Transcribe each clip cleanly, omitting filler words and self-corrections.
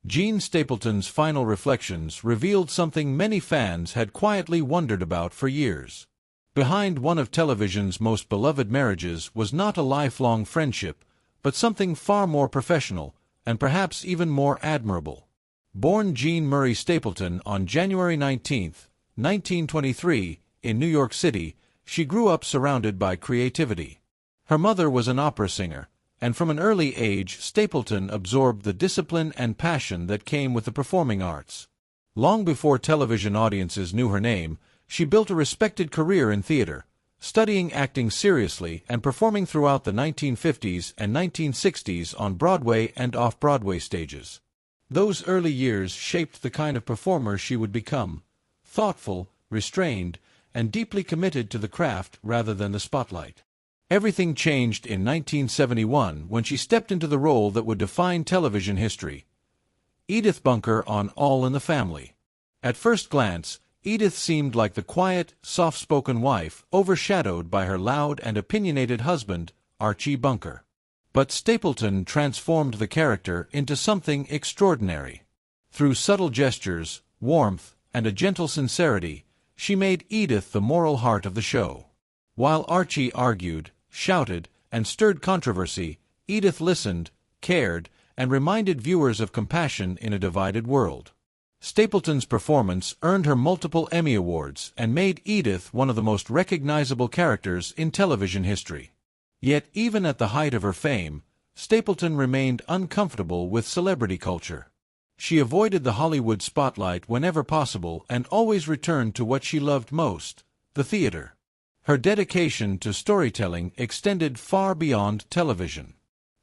Jean Stapleton's final reflections revealed something many fans had quietly wondered about for years. Behind one of television's most beloved marriages was not a lifelong friendship, but something far more professional, and perhaps even more admirable. Born Jean Murray Stapleton on January 19, 1923, in New York City, she grew up surrounded by creativity. Her mother was an opera singer, and from an early age Stapleton absorbed the discipline and passion that came with the performing arts. Long before television audiences knew her name, she built a respected career in theater, studying acting seriously and performing throughout the 1950s and 1960s on Broadway and off-Broadway stages. Those early years shaped the kind of performer she would become: thoughtful, restrained, and deeply committed to the craft rather than the spotlight. Everything changed in 1971 when she stepped into the role that would define television history: Edith Bunker on All in the Family. At first glance, Edith seemed like the quiet, soft-spoken wife overshadowed by her loud and opinionated husband, Archie Bunker. But Stapleton transformed the character into something extraordinary. Through subtle gestures, warmth, and a gentle sincerity, she made Edith the moral heart of the show. While Archie argued, shouted, and stirred controversy, Edith listened, cared, and reminded viewers of compassion in a divided world. Stapleton's performance earned her multiple Emmy Awards and made Edith one of the most recognizable characters in television history. Yet even at the height of her fame, Stapleton remained uncomfortable with celebrity culture. She avoided the Hollywood spotlight whenever possible and always returned to what she loved most: the theater. Her dedication to storytelling extended far beyond television.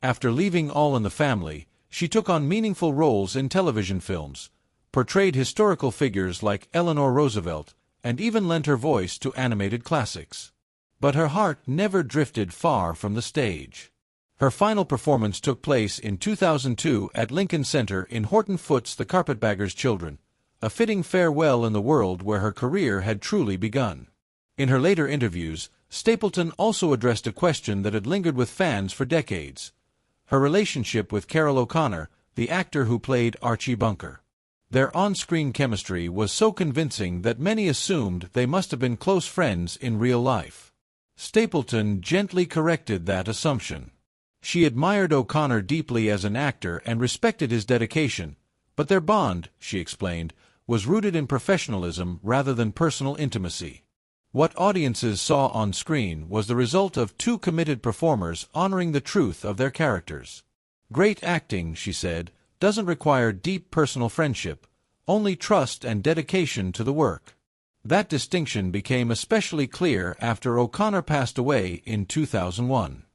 After leaving All in the Family, she took on meaningful roles in television films, portrayed historical figures like Eleanor Roosevelt, and even lent her voice to animated classics. But her heart never drifted far from the stage. Her final performance took place in 2002 at Lincoln Center in Horton Foote's The Carpetbaggers' Children, a fitting farewell in the world where her career had truly begun. In her later interviews, Stapleton also addressed a question that had lingered with fans for decades: her relationship with Carroll O'Connor, the actor who played Archie Bunker. Their on-screen chemistry was so convincing that many assumed they must have been close friends in real life. Stapleton gently corrected that assumption. She admired O'Connor deeply as an actor and respected his dedication, but their bond, she explained, was rooted in professionalism rather than personal intimacy. What audiences saw on screen was the result of two committed performers honoring the truth of their characters. Great acting, she said, doesn't require deep personal friendship, only trust and dedication to the work. That distinction became especially clear after O'Connor passed away in 2001.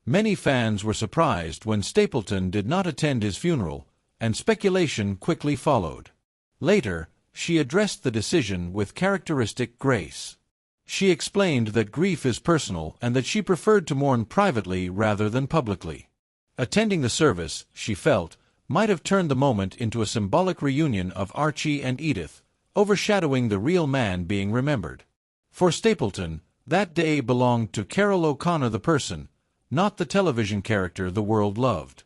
Many fans were surprised when Stapleton did not attend his funeral, and speculation quickly followed. Later, she addressed the decision with characteristic grace. She explained that grief is personal and that she preferred to mourn privately rather than publicly. Attending the service, she felt, might have turned the moment into a symbolic reunion of Archie and Edith, overshadowing the real man being remembered. For Stapleton, that day belonged to Carroll O'Connor the person, not the television character the world loved.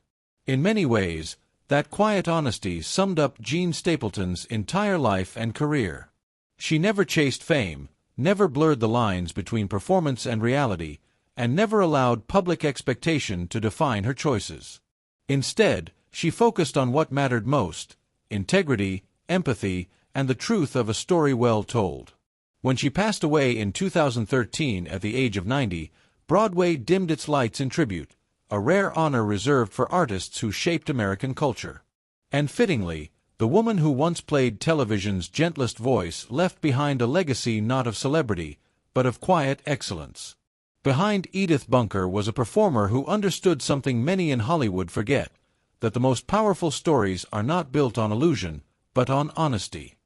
In many ways, that quiet honesty summed up Jean Stapleton's entire life and career. She never chased fame, never blurred the lines between performance and reality, and never allowed public expectation to define her choices. Instead, she focused on what mattered most: integrity, empathy, and the truth of a story well told. When she passed away in 2013 at the age of 90, Broadway dimmed its lights in tribute, a rare honor reserved for artists who shaped American culture. And fittingly, the woman who once played television's gentlest voice left behind a legacy not of celebrity, but of quiet excellence. Behind Edith Bunker was a performer who understood something many in Hollywood forget: that the most powerful stories are not built on illusion, but on honesty.